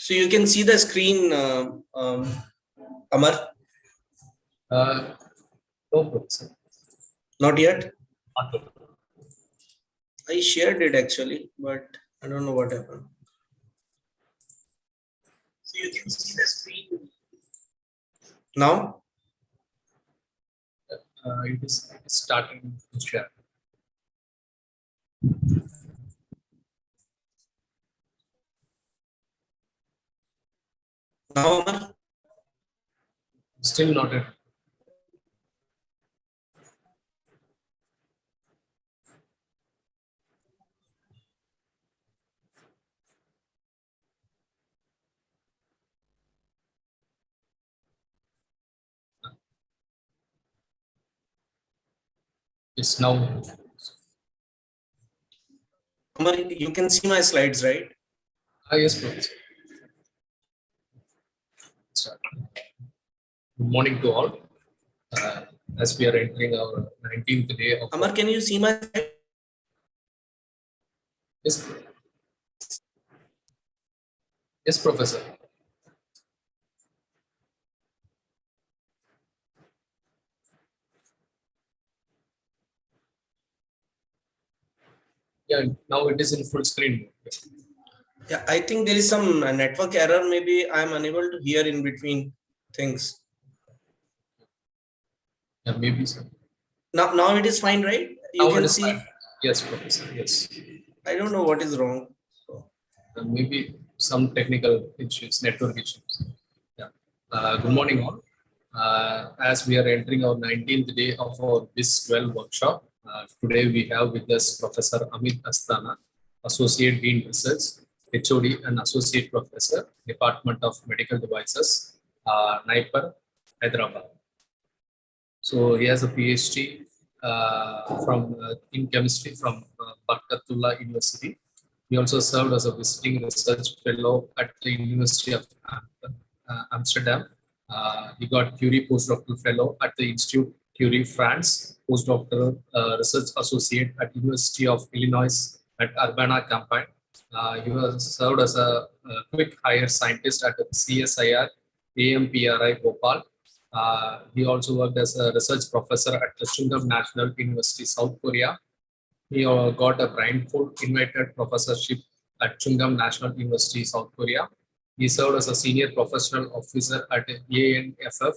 So you can see the screen, Amar? No, professor. Not yet? Not yet. I shared it actually, but I don't know what happened. So you can see the screen now? It is starting to share. Now, Amar? Still not yet. It's now. Amar, you can see my slides, right? Yes, professor. Start. Good morning to all. As we are entering our 19th day of. Amar, can you see my slide? Yes. Yes, professor. Yeah, now it is in full screen. Yeah, I think there is some network error. Maybe I'm unable to hear in between things. Yeah, maybe so. Now it is fine, right? You now can see. Fine. Yes, professor. Yes. I don't know what is wrong. So. Maybe some technical issues, network issues. Yeah. Good morning, all. As we are entering our 19th day of our BIIS-12 workshop, today we have with us Professor Amit Asthana, Associate Dean Research, HOD and Associate Professor, Department of Medical Devices, NIPER, Hyderabad. So he has a PhD in chemistry from Barkatullah University. He also served as a visiting research fellow at the University of Amsterdam. He got Curie postdoctoral fellow at the Institute Curie, France, postdoctoral research associate at University of Illinois at Urbana-Champaign. He was served as a quick hire scientist at CSIR AMPRI Bhopal. He also worked as a research professor at the Chungam National University, South Korea. He got a blindfold invited professorship at Chungam National University, South Korea. He served as a senior professional officer at ANFF,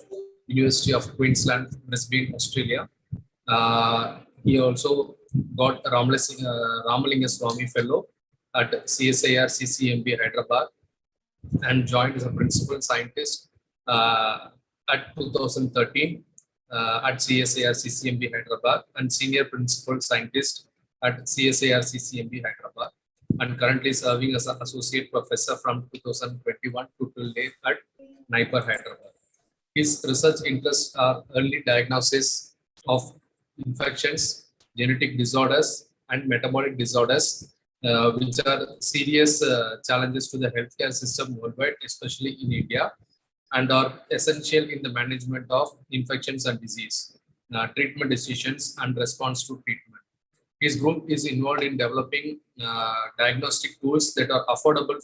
University of Queensland, Brisbane, Australia. He also got Ramalinga Swamy Fellow at CSIR CCMB Hyderabad and joined as a principal scientist at 2013 at CSIR CCMB Hyderabad and senior principal scientist at CSIR CCMB Hyderabad, and currently serving as an associate professor from 2021 to till date at NIPER Hyderabad. His research interests are early diagnosis of infections, genetic disorders, and metabolic disorders, which are serious challenges to the healthcare system worldwide, especially in India, and are essential in the management of infections and disease, treatment decisions, and response to treatment. His group is involved in developing diagnostic tools that are affordable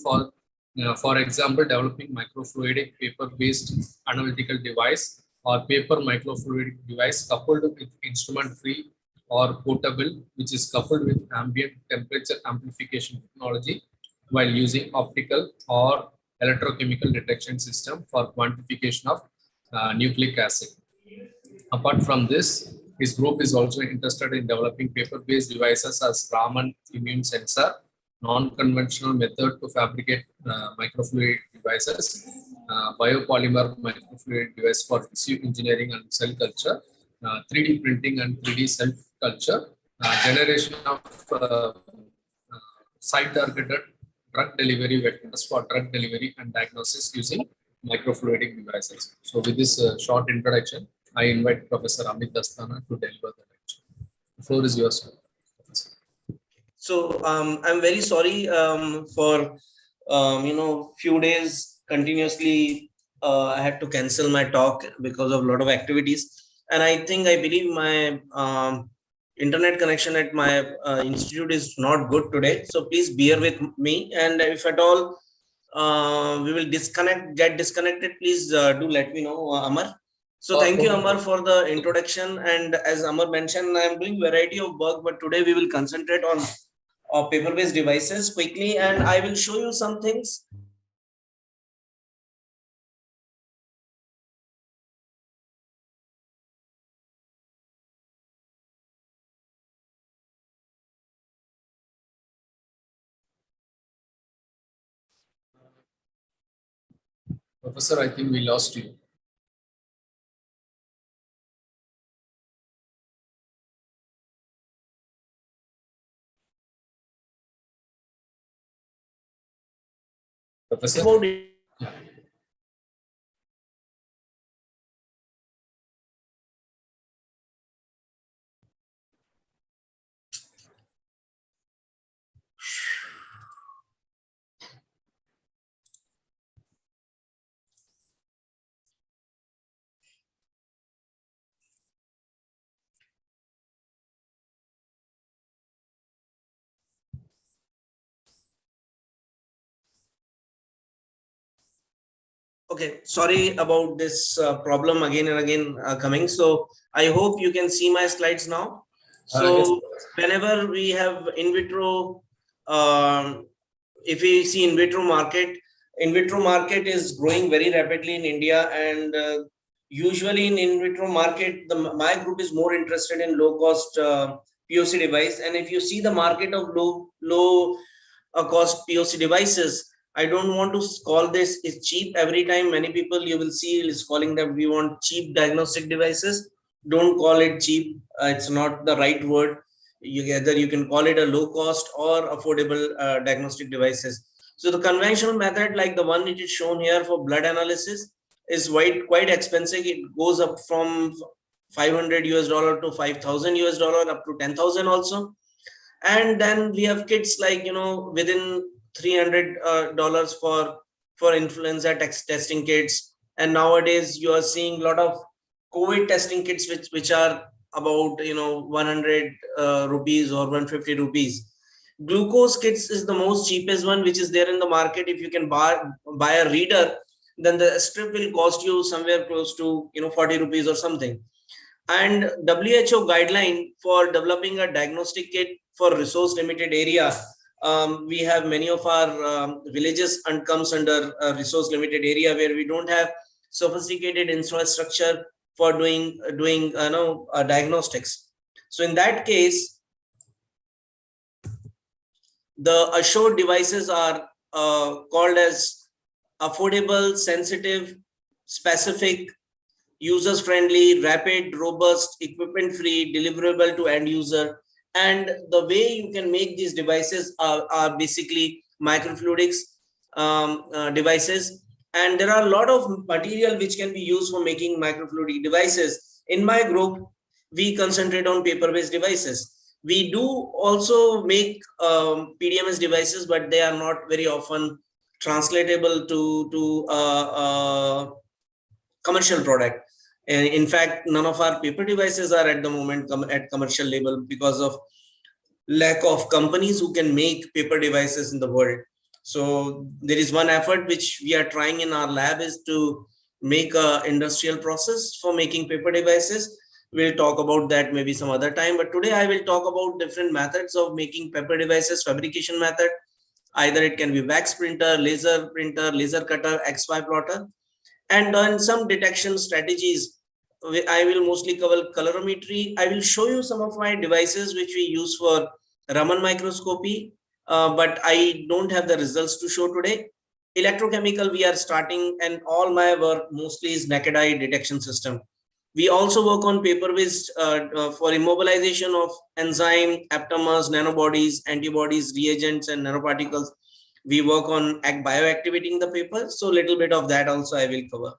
for example, developing microfluidic paper-based analytical device or paper microfluidic device coupled with instrument-free or portable, which is coupled with ambient temperature amplification technology while using optical or electrochemical detection system for quantification of nucleic acid. Apart from this, his group is also interested in developing paper-based devices as Raman immune sensor, non-conventional method to fabricate microfluidic devices, biopolymer microfluidic device for tissue engineering and cell culture, 3D printing and 3D cell culture, generation of site-targeted drug delivery vectors for drug delivery and diagnosis using microfluidic devices. So with this short introduction, I invite Professor Amit Asthana to deliver the lecture. The floor is yours, Professor. So I'm very sorry for few days continuously I had to cancel my talk because of a lot of activities, and I believe my internet connection at my institute is not good today. So please bear with me, and if at all we will get disconnected, please do let me know, Amar. So thank you, Okay. Amar, for the introduction. And as Amar mentioned, I am doing variety of work, but today we will concentrate on paper-based devices quickly, and I will show you some things. Professor, I think we lost you. Professor? Yeah. Okay, sorry about this problem again and again coming. So I hope you can see my slides now. So Yes. whenever we have in vitro, if we see in vitro market is growing very rapidly in India, and usually in vitro market, my group is more interested in low cost POC device. And if you see the market of low cost POC devices, I don't want to call this is cheap. Every time many people you will see is calling that we want cheap diagnostic devices. Don't call it cheap. It's not the right word. Either you can call it a low cost or affordable diagnostic devices. So the conventional method, like the one it is shown here for blood analysis, is quite expensive. It goes up from 500 US dollar to 5,000 US dollar up to 10,000 also. And then we have kits like, within $300 for influenza testing kits. And nowadays you are seeing a lot of COVID testing kits which are about 100 rupees or 150 rupees. Glucose kits is the most cheapest one which is there in the market. If you can buy a reader, then the strip will cost you somewhere close to 40 rupees or something. And WHO guideline for developing a diagnostic kit for resource limited area. We have many of our villages and comes under a resource limited area where we don't have sophisticated infrastructure for doing diagnostics. So in that case, the assured devices are called as affordable, sensitive, specific, users friendly, rapid, robust, equipment free, deliverable to end user. And the way you can make these devices are basically microfluidics devices. And there are a lot of material which can be used for making microfluidic devices. In my group, we concentrate on paper-based devices. We do also make PDMS devices, but they are not very often translatable to commercial product. And in fact, none of our paper devices are at the moment at commercial level because of lack of companies who can make paper devices in the world. So there is one effort which we are trying in our lab is to make a industrial process for making paper devices. We'll talk about that maybe some other time, but today I will talk about different methods of making paper devices, fabrication method. Either it can be wax printer, laser cutter, XY plotter. And on some detection strategies, I will mostly cover colorimetry. I will show you some of my devices which we use for Raman microscopy, but I don't have the results to show today. Electrochemical, we are starting, and all my work mostly is naked eye detection system. We also work on paper-based for immobilization of enzyme, aptamers, nanobodies, antibodies, reagents, and nanoparticles. We work on bioactivating the paper. So a little bit of that also I will cover.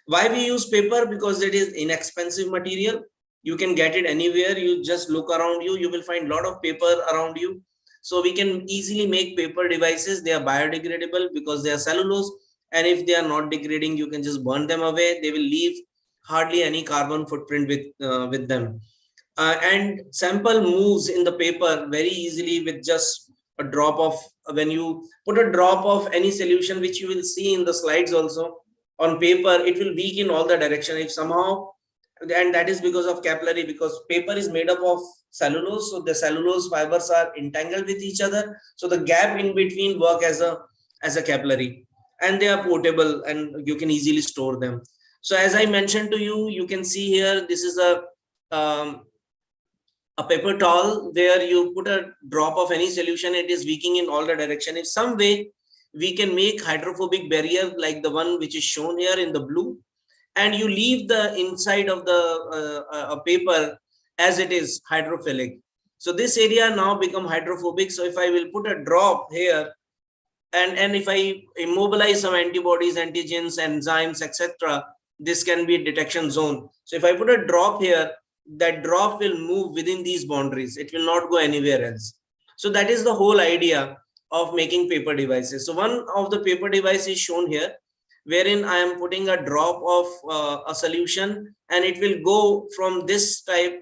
Why we use paper? Because it is inexpensive material. You can get it anywhere. You just look around you. You will find a lot of paper around you. So we can easily make paper devices. They are biodegradable because they are cellulose. And if they are not degrading, you can just burn them away. They will leave hardly any carbon footprint with them. And sample moves in the paper very easily with just a drop of, when you put a drop of any solution, which you will see in the slides also, on paper, it will weak in all the direction. If somehow, and that is because of capillary, because paper is made up of cellulose, so the cellulose fibers are entangled with each other, so the gap in between work as a capillary, and they are portable and you can easily store them. So as I mentioned to you, you can see here, this is a paper towel where you put a drop of any solution, it is weaking in all the direction. If some way we can make hydrophobic barrier like the one which is shown here in the blue, and you leave the inside of the paper as it is hydrophilic, so this area now become hydrophobic. So if I will put a drop here, and if I immobilize some antibodies, antigens, enzymes, etc., this can be detection zone. So if I put a drop here, that drop will move within these boundaries, it will not go anywhere else. So that is the whole idea of making paper devices. So one of the paper device is shown here, wherein I am putting a drop of a solution, and it will go from this side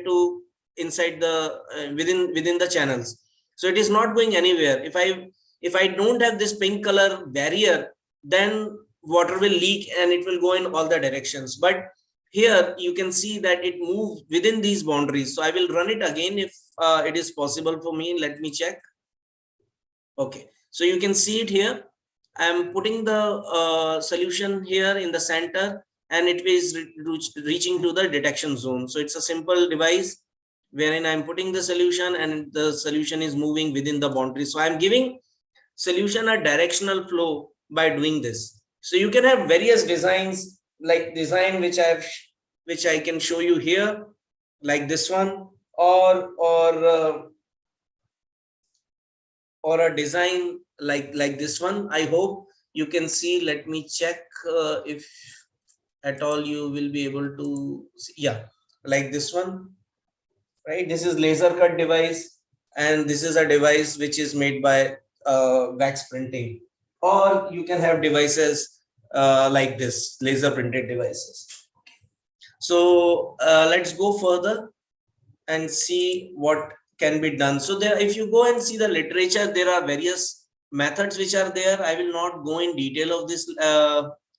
to inside the within the channels. So it is not going anywhere. If I don't have this pink color barrier, then water will leak and it will go in all the directions. But here you can see that it moves within these boundaries. So I will run it again if it is possible for me. Let me check. Okay, so you can see it here. I am putting the solution here in the center, and it is reaching to the detection zone. So it's a simple device wherein I'm putting the solution and the solution is moving within the boundary. So I'm giving solution a directional flow by doing this. So you can have various designs, like design which I can show you here, like this one, or a design like this one. I hope you can see. Let me check if at all you will be able to see. Yeah, like this one, right? This is laser cut device, and this is a device which is made by wax printing. Or you can have devices like this, laser printed devices. So let's go further and see what can be done. So there, if you go and see the literature, there are various methods which are there. I will not go in detail of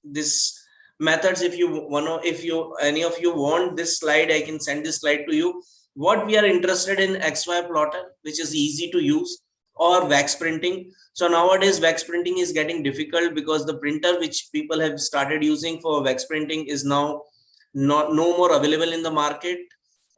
this methods. If you want to, if you any of you want this slide, I can send this slide to you. What we are interested in, XY plotter, which is easy to use, or wax printing. So nowadays wax printing is getting difficult because the printer which people have started using for wax printing is now no more available in the market.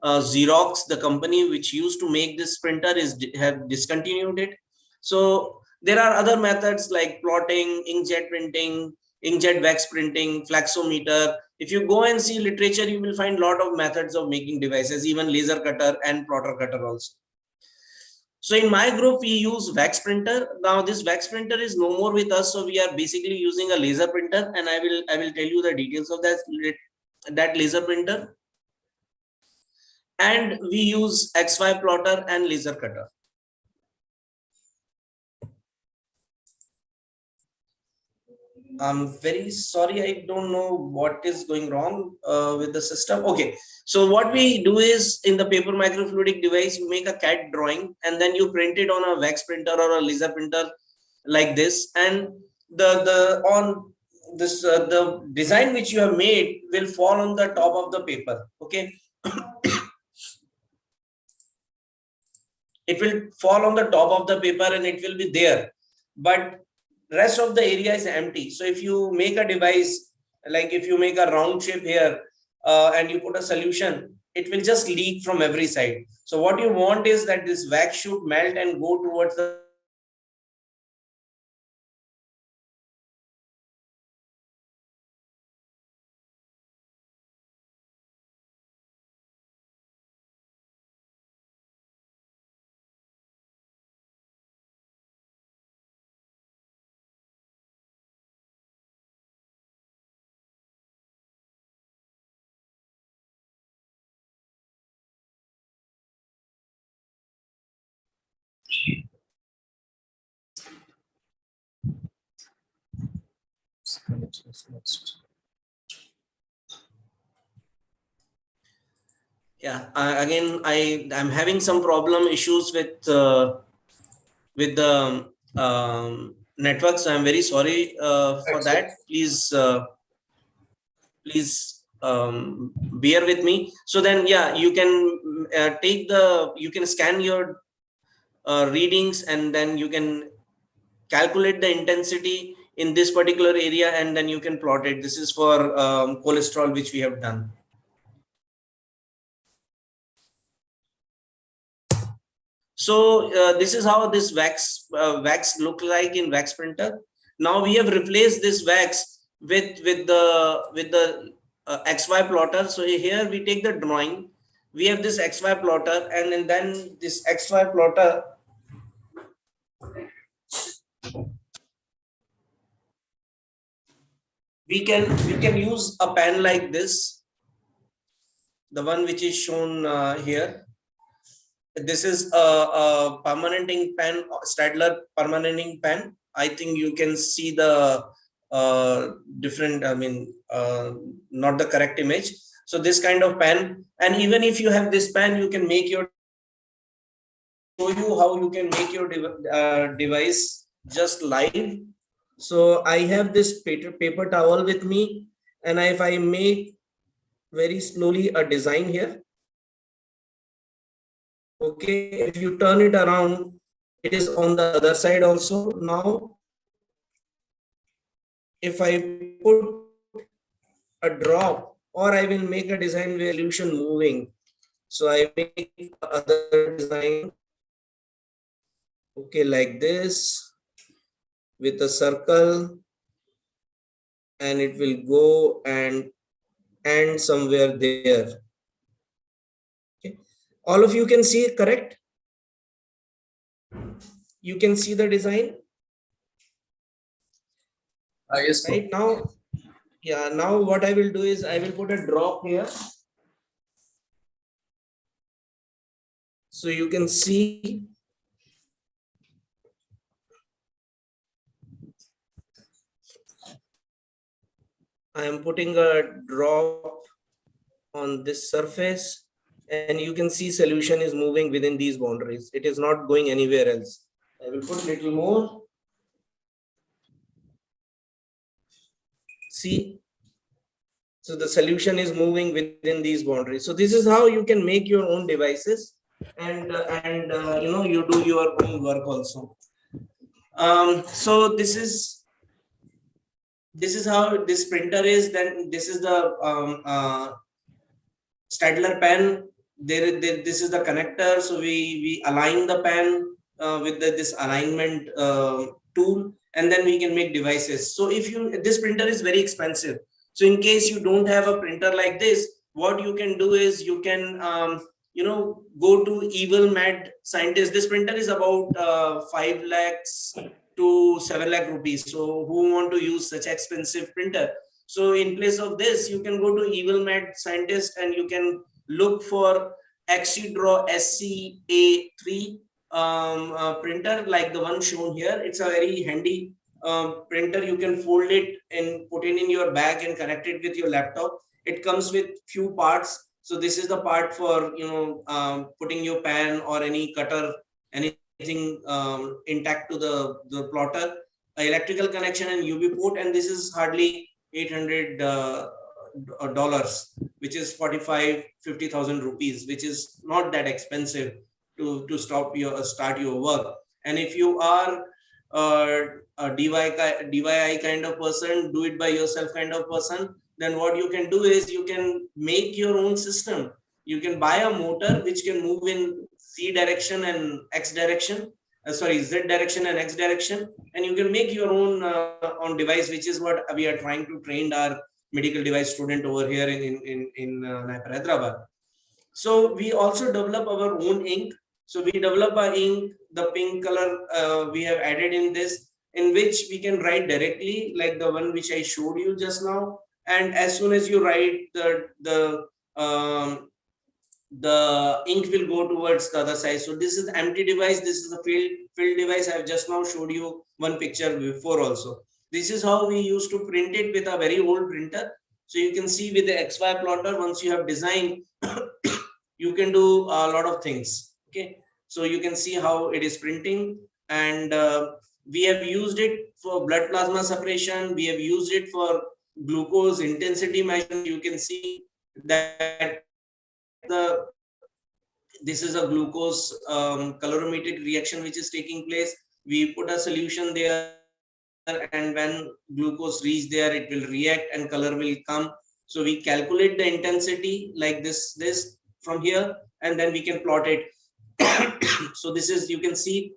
Xerox, the company which used to make this printer, have discontinued it. So there are other methods like plotting, inkjet printing, inkjet wax printing, flaxometer. If you go and see literature, you will find a lot of methods of making devices, even laser cutter and plotter cutter also. So in my group, we use wax printer. Now this wax printer is no more with us, so we are basically using a laser printer, and I will tell you the details of that laser printer. And we use XY plotter and laser cutter. I'm very sorry, I don't know what is going wrong with the system. Okay, so what we do is, in the paper microfluidic device, you make a CAD drawing and then you print it on a wax printer or a laser printer like this, and the design which you have made will fall on the top of the paper. Okay. It will fall on the top of the paper and it will be there, but rest of the area is empty. So if you make a device, like if you make a round shape here and you put a solution, it will just leak from every side. So what you want is that this wax should melt and go towards the again I'm having some problem issues with with the network. So I'm very sorry for that. Please, please bear with me. So then, yeah, you can you can scan your readings, and then you can calculate the intensity in this particular area, and then you can plot it. This is for cholesterol, which we have done. So this is how this wax look like in wax printer. Now we have replaced this wax with the XY plotter. So here we take the drawing. We have this XY plotter, and then this XY plotter we can use a pen like this, the one which is shown here. This is a permanent ink pen, Stadler permanent ink pen. I think you can see the different, I mean, not the correct image. So this kind of pen, and even if you have this pen, you can make your, show you how you can make your device just live. So I have this paper towel with me, and if I make very slowly a design here, okay, if you turn it around, it is on the other side also. Now if I put a drop, or I will make a design where solution moving, so I make other design, okay, like this with a circle, and it will go and end somewhere there. Okay, all of you can see it, correct? You can see the design. Yes, right now, yeah, now what I will do is I will put a drop here, so you can see. I am putting a drop on this surface, and you can see solution is moving within these boundaries. It is not going anywhere else. I will put a little more. See, so the solution is moving within these boundaries. So this is how you can make your own devices, and you know, you do your own work also. So this is how this printer is. Then this is the Stadler pen. This is the connector. So we align the pen with this alignment tool, and then we can make devices. So if you, this printer is very expensive. So in case you don't have a printer like this, what you can do is you can you know, go to Evil Mad Scientist. This printer is about 5 lakhs to 7 lakh rupees. So who want to use such expensive printer? So in place of this, you can go to Evil Mad Scientist, and you can look for Exedraw SCA3 printer like the one shown here. It's a very handy printer. You can fold it and put it in your bag and connect it with your laptop. It comes with few parts. So this is the part for, you know, putting your pen or any cutter, anything intact to the plotter, electrical connection and UV port, and this is hardly $800, which is 45-50,000 rupees, which is not that expensive to start your work. And if you are a DIY kind of person, do it by yourself kind of person, then what you can do is you can make your own system. You can buy a motor which can move in C direction and X direction, Z direction and X direction, and you can make your own device, which is what we are trying to train our medical device student over here in Naipur, Hyderabad. So we also develop our own ink. So we develop our ink, the pink color we have added in this, in which we can write directly, like the one which I showed you just now. And as soon as you write, the ink will go towards the other side. So this is empty device. This is a filled device. I've just now showed you one picture before also. This is how we used to print it with a very old printer. So you can see with the XY plotter, once you have designed, you can do a lot of things. Okay, so you can see how it is printing. and we have used it for blood plasma separation. We have used it for glucose intensity measurement. You can see that this is a glucose calorimetric reaction which is taking place. We put a solution there, and when glucose reach there, it will react and color will come. So we calculate the intensity like this from here, and then we can plot it. So this is, you can see,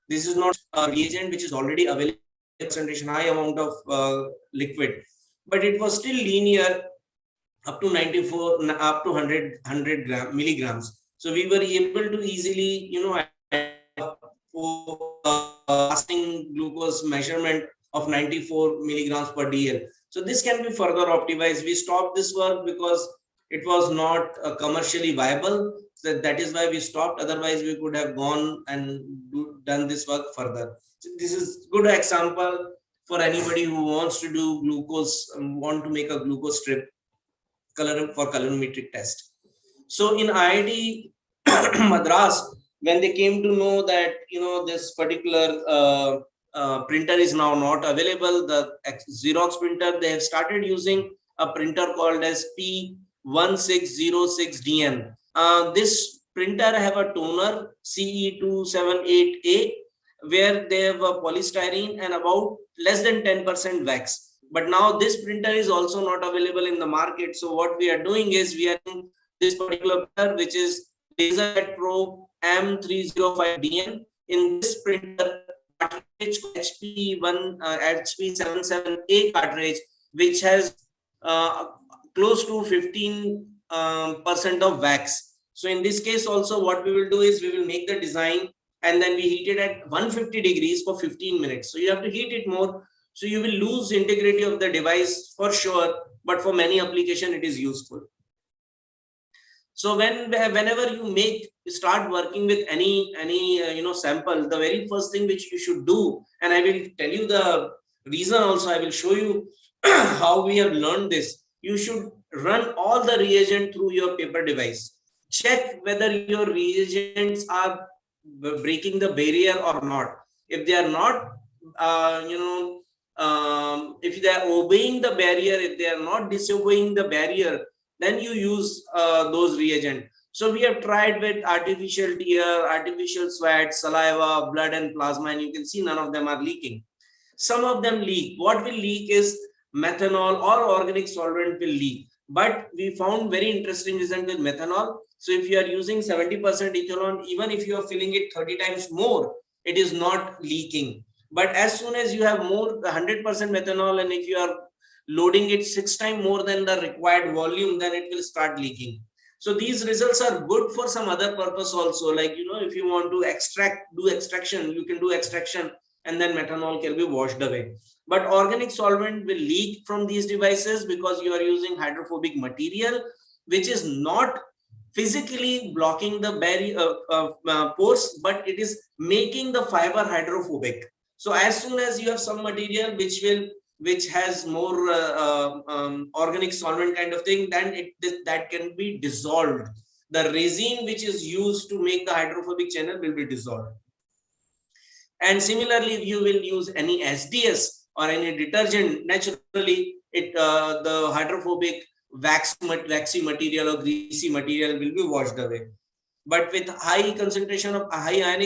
this is not a reagent which is already available, concentration, high amount of liquid, but it was still linear up to 94, up to 100 milligrams. So we were able to easily, fasting glucose measurement of 94 milligrams per DL. So this can be further optimized. We stopped this work because it was not commercially viable. So that is why we stopped. Otherwise, we could have gone and done this work further. So this is good example for anybody who wants to do glucose, want to make a glucose strip for colorimetric test. So in IIT Madras, when they came to know that this particular printer is now not available, the Xerox printer, they have started using a printer called as P1606DN. This printer have a toner CE278A, where they have a polystyrene and about less than 10% wax. But now this printer is also not available in the market. So what we are doing is we are in this particular printer, which is LaserJet Pro M305DN. In this printer, cartridge HP77A cartridge, which has close to 15% of wax. So in this case also, what we will do is we will make the design and then we heat it at 150 degrees for 15 minutes. So you have to heat it more. So you will lose integrity of the device for sure, but for many applications it is useful. So whenever you start working with any sample, the very first thing which you should do, and I will tell you the reason also, I will show you how we have learned this. You should run all the reagent through your paper device. Check whether your reagents are breaking the barrier or not. If they are not, if they are obeying the barrier, if they are not disobeying the barrier, then you use those reagents. So we have tried with artificial tear, artificial sweat, saliva, blood and plasma, and you can see none of them are leaking. Some of them leak. What will leak is methanol or organic solvent will leak. But we found very interesting result with methanol. So if you are using 70% ethanol, even if you are filling it 30 times more, it is not leaking. But as soon as you have more 100% methanol, and if you are loading it 6 times more than the required volume, then it will start leaking. So these results are good for some other purpose also, like if you want to do extraction, you can do extraction and then methanol can be washed away. But organic solvent will leak from these devices because you are using hydrophobic material, which is not physically blocking the barrier pores, but it is making the fiber hydrophobic. So as soon as you have some material which has more organic solvent kind of thing, then that can be dissolved. The resin which is used to make the hydrophobic channel will be dissolved. And similarly, if you will use any SDS or any detergent, naturally the hydrophobic waxy material or greasy material will be washed away. But with high ionic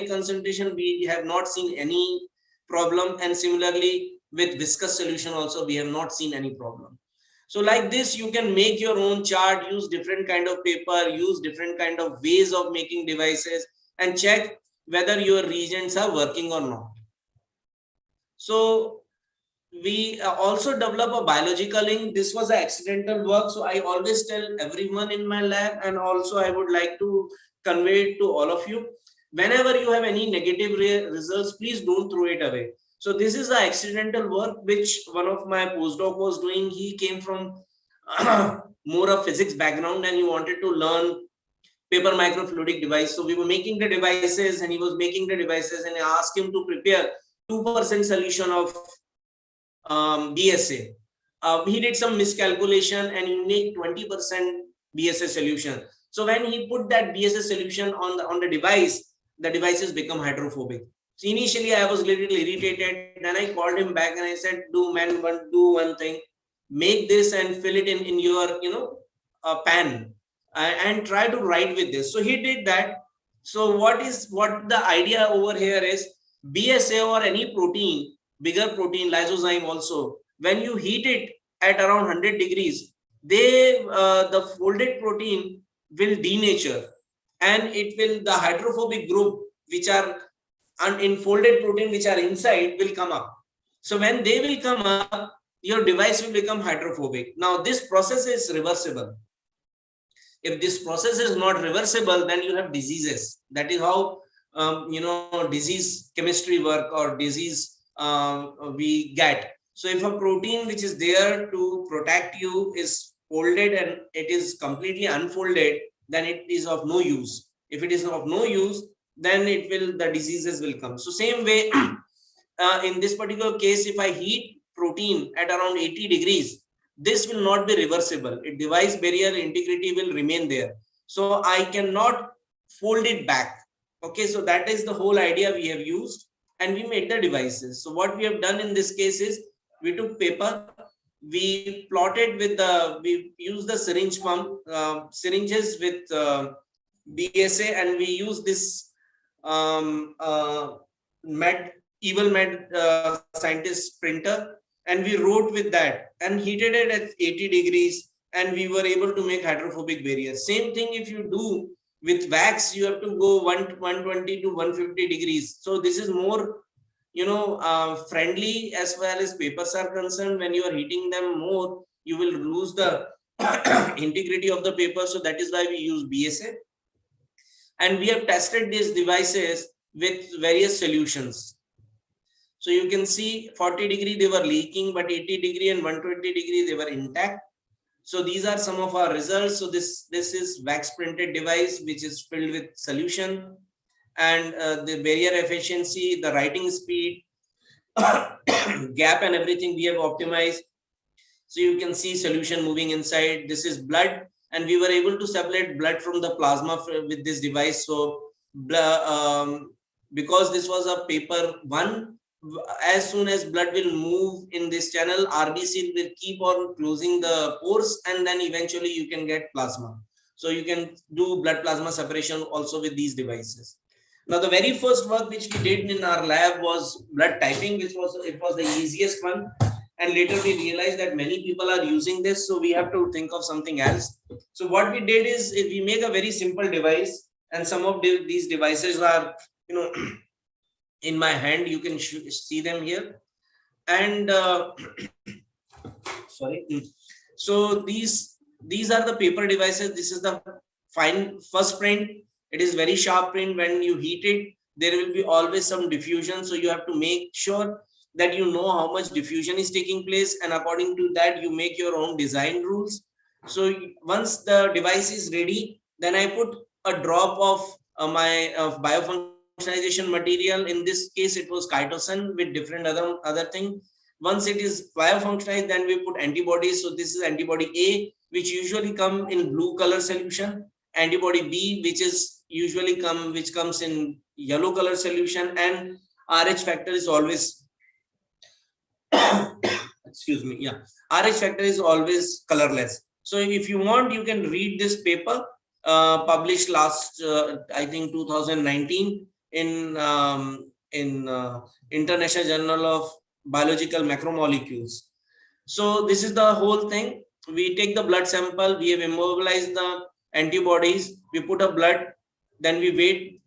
concentration, we have not seen any problem. And similarly, with viscous solution also, we have not seen any problem. So like this, you can make your own chart, use different kind of paper, use different kind of ways of making devices, and check whether your reagents are working or not. So we also develop a biological link. This was an accidental work. So I always tell everyone in my lab, and also I would like to convey it to all of you. Whenever you have any negative results, please don't throw it away. So this is the accidental work which one of my postdoc was doing. He came from more of physics background and he wanted to learn paper microfluidic device. So we were making the devices and he was making the devices, and I asked him to prepare 2% solution of BSA. He did some miscalculation and he made 20% BSA solution. So when he put that BSS solution on the devices become hydrophobic. So initially I was a little irritated. Then I called him back and I said, do one thing, make this and fill it in your pan and try to write with this. So he did that. So what the idea over here is, BSA or any protein, bigger protein, lysozyme also, when you heat it at around 100 degrees, the folded protein will denature, and it will, the hydrophobic group which are in folded protein which are inside will come up. So when they will come up, your device will become hydrophobic. Now this process is reversible. If this process is not reversible, then you have diseases. That is how disease chemistry work or disease we get. So if a protein which is there to protect you is folded and it is completely unfolded, then it is of no use. If it is of no use, then the diseases will come. So same way, in this particular case, if I heat protein at around 80 degrees, this will not be reversible. A device barrier integrity will remain there. So I cannot fold it back. Okay, so that is the whole idea we have used, and we made the devices. So what we have done in this case is, we took paper, we plotted we used the syringe pump, syringes with BSA, and we use this evil med scientist printer, and we wrote with that and heated it at 80 degrees, and we were able to make hydrophobic barriers. Same thing if you do with wax, you have to go 120 to 150 degrees. So this is more friendly as far as papers are concerned. When you are heating them more, you will lose the integrity of the paper. So that is why we use BSA, and we have tested these devices with various solutions. So you can see 40 degree they were leaking, but 80 degree and 120 degree they were intact. So these are some of our results. So this is wax printed device which is filled with solution, and the barrier efficiency, the writing speed, gap and everything we have optimized. So you can see solution moving inside. This is blood, and we were able to separate blood from the plasma with this device. So because this was a paper one, as soon as blood will move in this channel, RBC will keep on closing the pores, and then eventually you can get plasma. So you can do blood plasma separation also with these devices. Now the very first work which we did in our lab was blood typing, which was the easiest one, and later we realized that many people are using this, so we have to think of something else. So what we did is, we make a very simple device, and some of these devices are in my hand. You can see them here, and sorry. So these are the paper devices. This is the fine first print. It is very sharp print. When you heat it, there will be always some diffusion, so you have to make sure that you know how much diffusion is taking place, and according to that you make your own design rules. So once the device is ready, then I put a drop of my biofunctionalization material. In this case it was chitosan with different other thing. Once it is biofunctionalized, then we put antibodies. So this is antibody A, which usually come in blue color solution, antibody B, which comes in yellow color solution, and RH factor is always excuse me, yeah, RH factor is always colorless. So if you want, you can read this paper published last I think 2019 in International Journal of Biological Macromolecules. So this is the whole thing. We take the blood sample, we have immobilized the antibodies, we put a blood, then we wait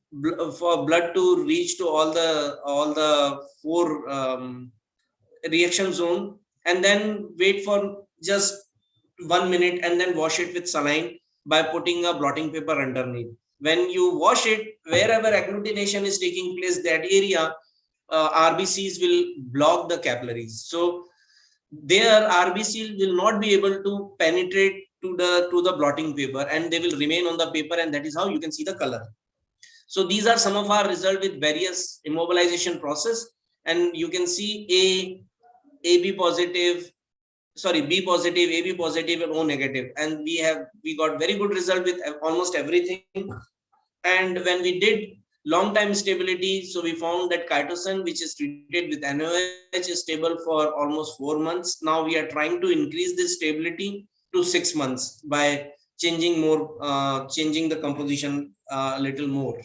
for blood to reach to all the four reaction zone, and then wait for just 1 minute, and then wash it with saline by putting a blotting paper underneath. When you wash it, wherever agglutination is taking place, that area RBCs will block the capillaries. So their RBC will not be able to penetrate to the blotting paper, and they will remain on the paper, and that is how you can see the color. So these are some of our results with various immobilization process, and you can see AB positive, sorry, B positive, AB positive, and O negative. And we got very good result with almost everything. And when we did long time stability, so we found that chitosan, which is treated with NOH, is stable for almost 4 months. Now we are trying to increase this stability to 6 months by changing the composition a little more.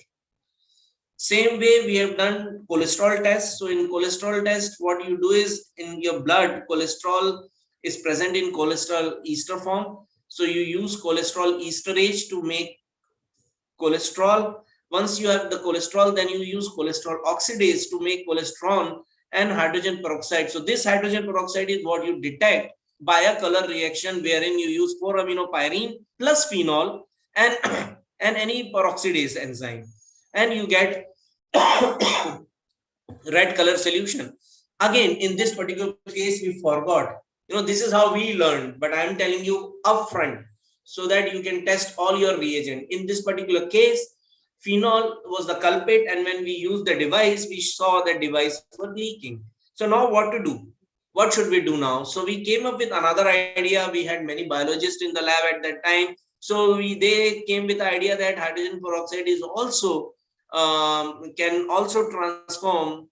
Same way we have done cholesterol test. So in cholesterol test, what you do is in your blood, cholesterol is present in cholesterol ester form. So you use cholesterol esterase to make cholesterol. Once you have the cholesterol, then you use cholesterol oxidase to make cholesterol and hydrogen peroxide. So this hydrogen peroxide is what you detect by a color reaction wherein you use 4-aminopyrene plus phenol and and any peroxidase enzyme, and you get red color solution. Again, in this particular case, we forgot. This is how we learned, but I am telling you upfront so that you can test all your reagent. In this particular case, phenol was the culprit, and when we used the device, we saw that device was leaking. So now what to do? What should we do now? So we came up with another idea. We had many biologists in the lab at that time. So they came with the idea that hydrogen peroxide is also can also transform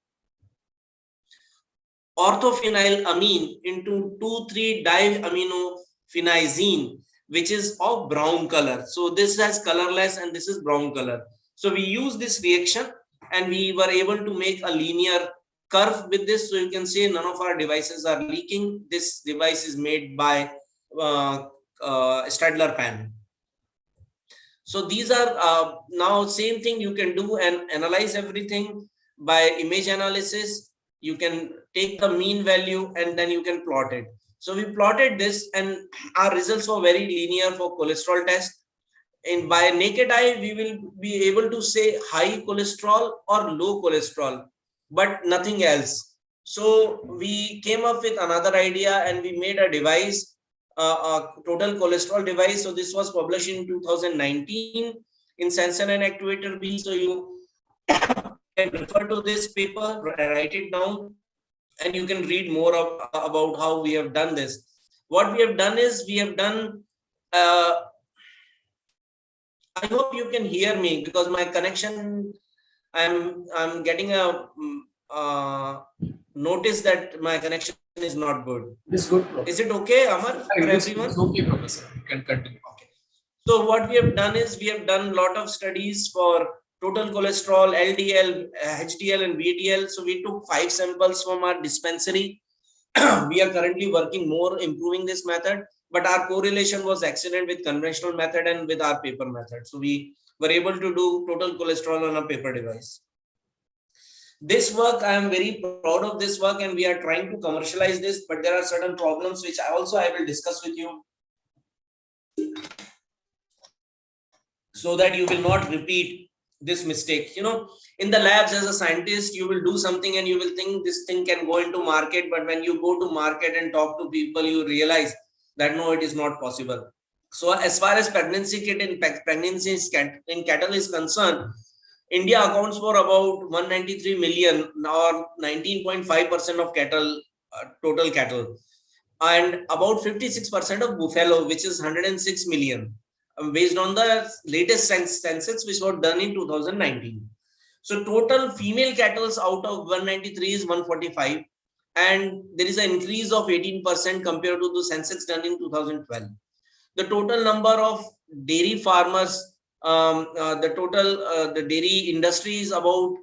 orthophenylamine into 2,3-diaminophenazine, which is of brown color. So this has colorless and this is brown color. So we use this reaction and we were able to make a linear curve with this. So you can see none of our devices are leaking. This device is made by Stadler pan. So these are now same thing you can do and analyze everything by image analysis. You can take the mean value and then you can plot it. So we plotted this and our results were very linear for cholesterol test. And by naked eye, we will be able to say high cholesterol or low cholesterol, but nothing else. So we came up with another idea and we made a device, a total cholesterol device. So this was published in 2019 in Sensor and Actuator B. So you can refer to this paper, write it down, and you can read more about how we have done this. What we have done is we have done, I hope you can hear me because my connection, I'm getting a notice that my connection is not good. It's good, Professor. Is it okay, Amar, for everyone? It's okay, Professor. You can continue. Okay. So what we have done is we have done a lot of studies for total cholesterol, LDL, HDL, and VDL. So we took 5 samples from our dispensary. We are currently working more improving this method, but our correlation was excellent with conventional method and with our paper method. So we were able to do total cholesterol on a paper device. This work, I am very proud of this work and we are trying to commercialize this, but there are certain problems which I will discuss with you so that you will not repeat this mistake. In the labs as a scientist, you will do something and you will think this thing can go into market, but when you go to market and talk to people, you realize that no, it is not possible. So as far as pregnancy in cattle is concerned, India accounts for about 193 million or 19.5% of cattle, total cattle, and about 56% of buffalo, which is 106 million, based on the latest census which was done in 2019. So total female cattle out of 193 is 145, and there is an increase of 18% compared to the census done in 2012. The total number of dairy farmers, the dairy industry is about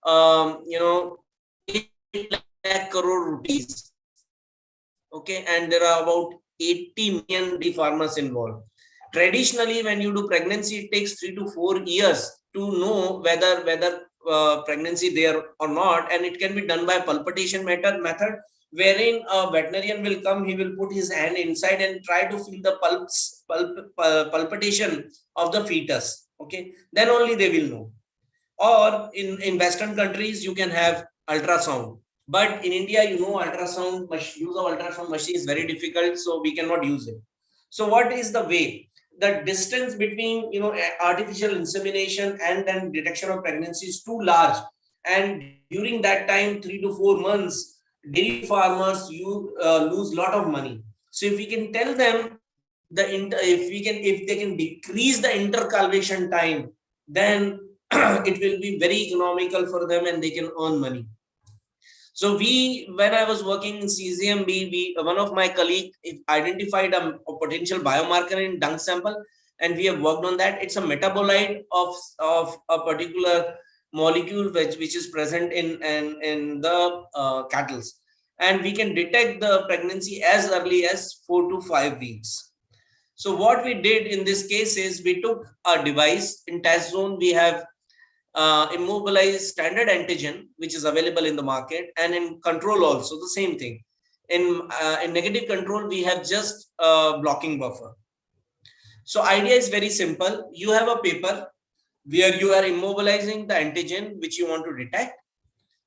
8 lakh crore rupees. Okay, and there are about 80 million dairy farmers involved. Traditionally, when you do pregnancy, it takes 3 to 4 years to know whether pregnancy there or not, and it can be done by palpation method, wherein a veterinarian will come, he will put his hand inside and try to feel the palpitation of the fetus. Okay, then only they will know. Or in Western countries, you can have ultrasound. But in India, use of ultrasound machine is very difficult, so we cannot use it. So what is the way? The distance between artificial insemination and then detection of pregnancy is too large, and during that time, 3 to 4 months, dairy farmers lose a lot of money. So if we can tell them if they can decrease the intercalvation time, then it will be very economical for them and they can earn money. So when I was working in CZMB, one of my colleague identified a potential biomarker in dung sample, and we have worked on that. It's a metabolite of a particular molecule which is present in the cattle, and we can detect the pregnancy as early as 4 to 5 weeks. So what we did in this case is we took a device in test zone. We have immobilized standard antigen, which is available in the market, and in control also the same thing. In negative control, we have just blocking buffer. So idea is very simple. You have a paper where you are immobilizing the antigen which you want to detect.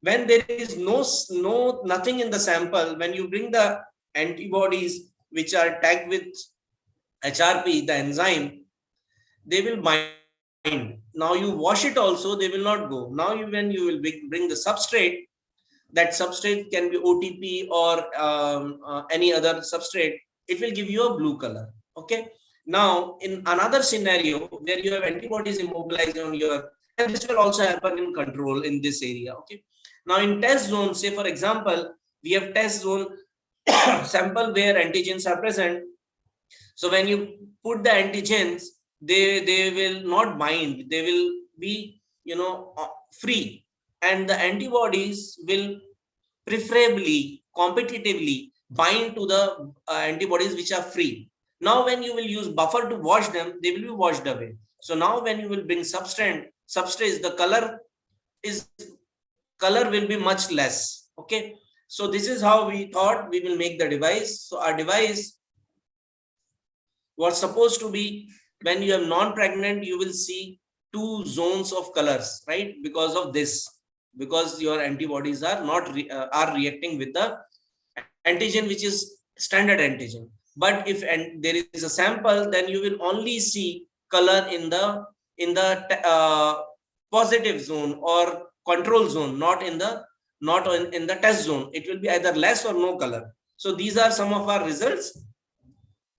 When there is nothing in the sample, when you bring the antibodies which are tagged with HRP, the enzyme, they will bind. Now you wash it also, they will not go. Now when you will bring the substrate, that substrate can be OTP or any other substrate, it will give you a blue color. Okay. Now in another scenario where you have antibodies immobilized on your, and this will also happen in control in this area. Okay. Now in test zone, say for example, we have test zone sample where antigens are present. So when you put the antigens, they will not bind, they will be free, and the antibodies will preferably competitively bind to the antibodies which are free. Now when you will use buffer to wash them, they will be washed away. So now when you will bring substrates, the color will be much less. Okay, so this is how we thought we will make the device. So our device was supposed to be, when you have non-pregnant, you will see two zones of colors, right? Because of this, because your antibodies are not are reacting with the antigen which is standard antigen. But if there is a sample, then you will only see color in the positive zone or control zone, not in the test zone. It will be either less or no color. So these are some of our results.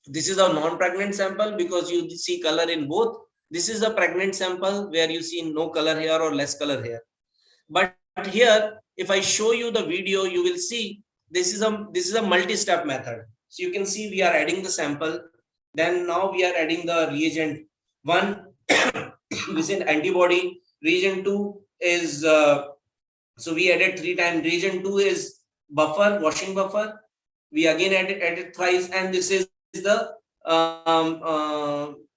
This is a non-pregnant sample because you see color in both. This is a pregnant sample where you see no color here or less color here. But here, if I show you the video, you will see this is a multi-step method. So you can see we are adding the sample. Then now we are adding the reagent. One is an antibody. Reagent 2 is so we added 3 times. Reagent 2 is buffer, washing buffer. We again added thrice, and this is the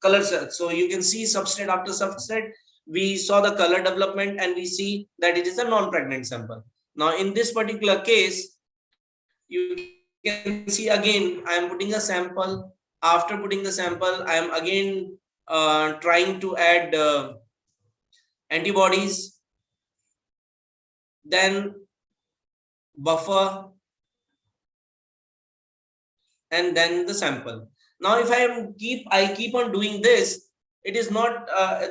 color set. So you can see substrate after substrate, we saw the color development, and we see that it is a non-pregnant sample. Now in this particular case, you can see again, I am putting a sample. After putting the sample, I am again trying to add antibodies, then buffer, and then the sample. Now if I keep on doing this, it is not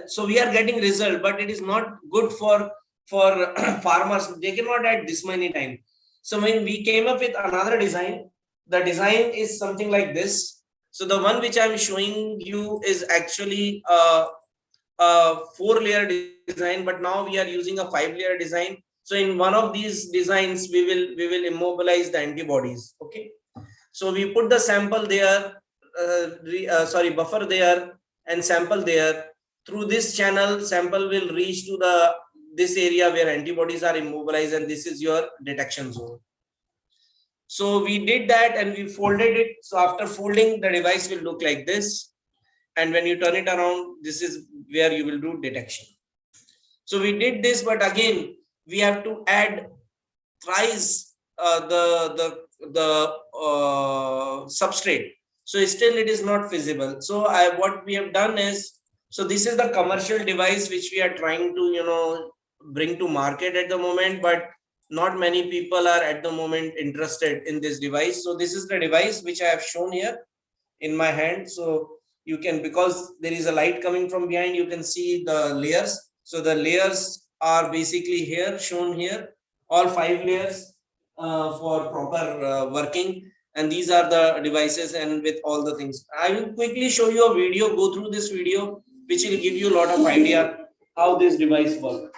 so we are getting result, but it is not good for farmers. They cannot add this many times. So when we came up with another design, the design is something like this. So the one which I'm showing you is actually a 4-layer design, but now we are using a 5-layer design. So in one of these designs, we will immobilize the antibodies. Okay. So we put the sample there, buffer there, and sample there. Through this channel, sample will reach to this area where antibodies are immobilized, and this is your detection zone. So we did that and we folded it. So after folding, the device will look like this. And when you turn it around, this is where you will do detection. So we did this, but again, we have to add thrice the substrate. So still it is not feasible. So what we have done is, so this is the commercial device which we are trying to bring to market at the moment, but not many people are at the moment interested in this device. So this is the device which I have shown here in my hand. So you can, because there is a light coming from behind, you can see the layers. So the layers are basically here, shown here, all 5 layers for proper working. and these are the devices and with all the things. I will quickly show you a video, go through this video, which will give you a lot of idea how this device works.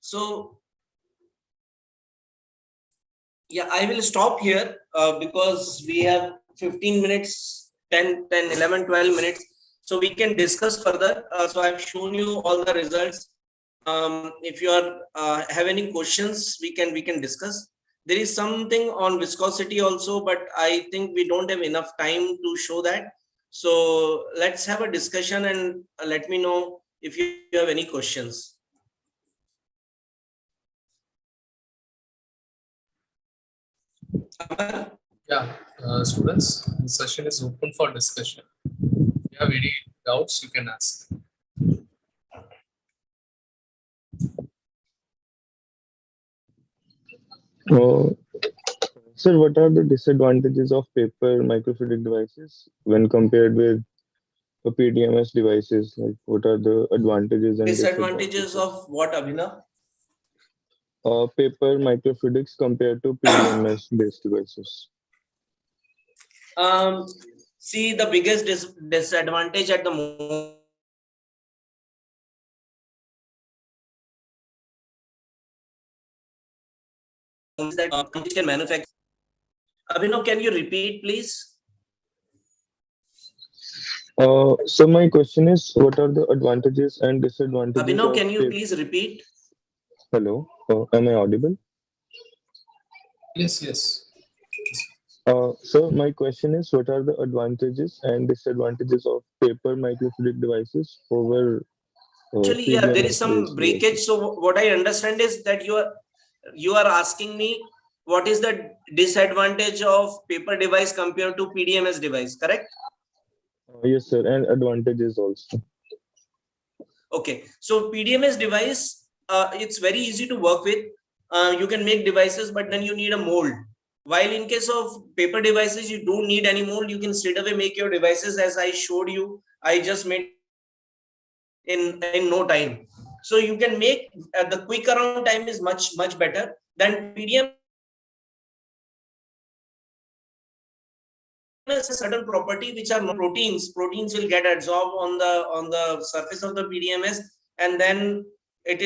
So yeah, I will stop here because we have 15 minutes, 10, 11, 12 minutes. So we can discuss further. So I've shown you all the results. If you are have any questions, we can discuss. There is something on viscosity also, but I think we don't have enough time to show that. So let's have a discussion and let me know if you have any questions. Yeah, students, the session is open for discussion. If you have any doubts, you can ask. Sir, what are the disadvantages of paper microfluidic devices when compared with the PDMS devices? Like, what are the advantages and Disadvantages disadvantages? of what, Abhinav? paper microfluidics compared to PDMS-based devices? See, the biggest disadvantage at the moment is that companies can manufacture. Abhinav, can you repeat, please? So my question is, what are the advantages and disadvantages Abhinav, of can you please repeat? Hello, am I audible? Yes, yes. So my question is, what are the advantages and disadvantages of paper microfluidic devices over Actually, yeah, there is some PDMS-based breakage. devices? So what I understand is that you are asking me what is the disadvantage of paper device compared to PDMS device, correct? Yes, sir, and advantages also. Okay, so PDMS device, it's very easy to work with. You can make devices, but then you need a mold. While in case of paper devices, you don't need any mold. You can straight away make your devices, as I showed you. I just made in no time. So you can make the quick around time is much better than PDMS. Has a certain property which are proteins. Proteins will get absorbed on the surface of the PDMS, and then it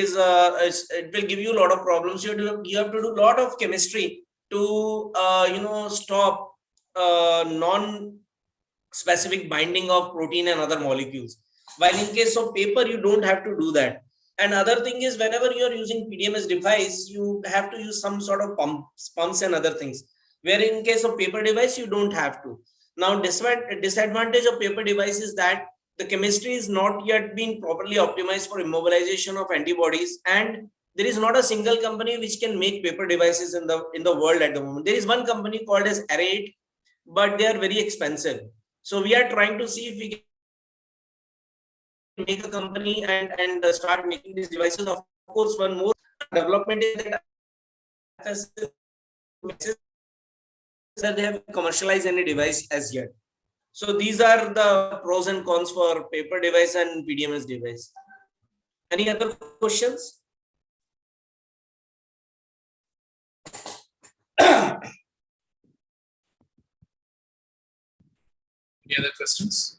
will give you a lot of problems. You have to do a lot of chemistry to stop non-specific binding of protein and other molecules. While in case of paper, you don't have to do that. And other thing is, whenever you are using PDMS device, you have to use some sort of pumps and other things. Where in case of paper device, you don't have to. Now, disadvantage of paper device is that the chemistry is not yet been properly optimized for immobilization of antibodies, and there is not a single company which can make paper devices in the world at the moment. There is one company called as Array, but they are very expensive. So we are trying to see if we can make a company and start making these devices. Of course, one more development is that they have commercialized any device as yet. So these are the pros and cons for paper device and PDMS device. Any other questions? Any other questions?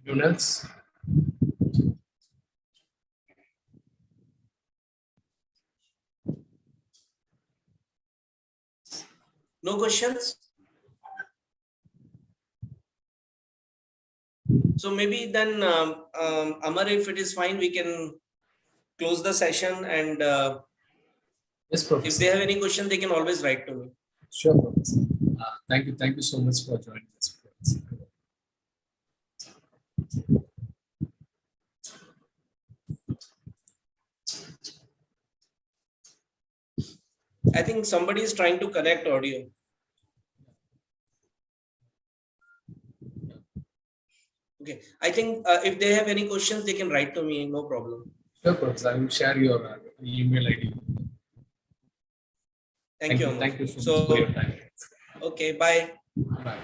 Anyone else? No questions? So maybe then, Amar, if it is fine, we can close the session, and Yes, if Professor. they have any question, they can always write to me. Sure, Professor. Thank you so much for joining us, Professor. I think somebody is trying to connect audio. Okay, I think if they have any questions, they can write to me, no problem. Sure, Professor. I will share your email ID. Thank you, Amar. Thank you so much for your time. Okay, bye. Bye.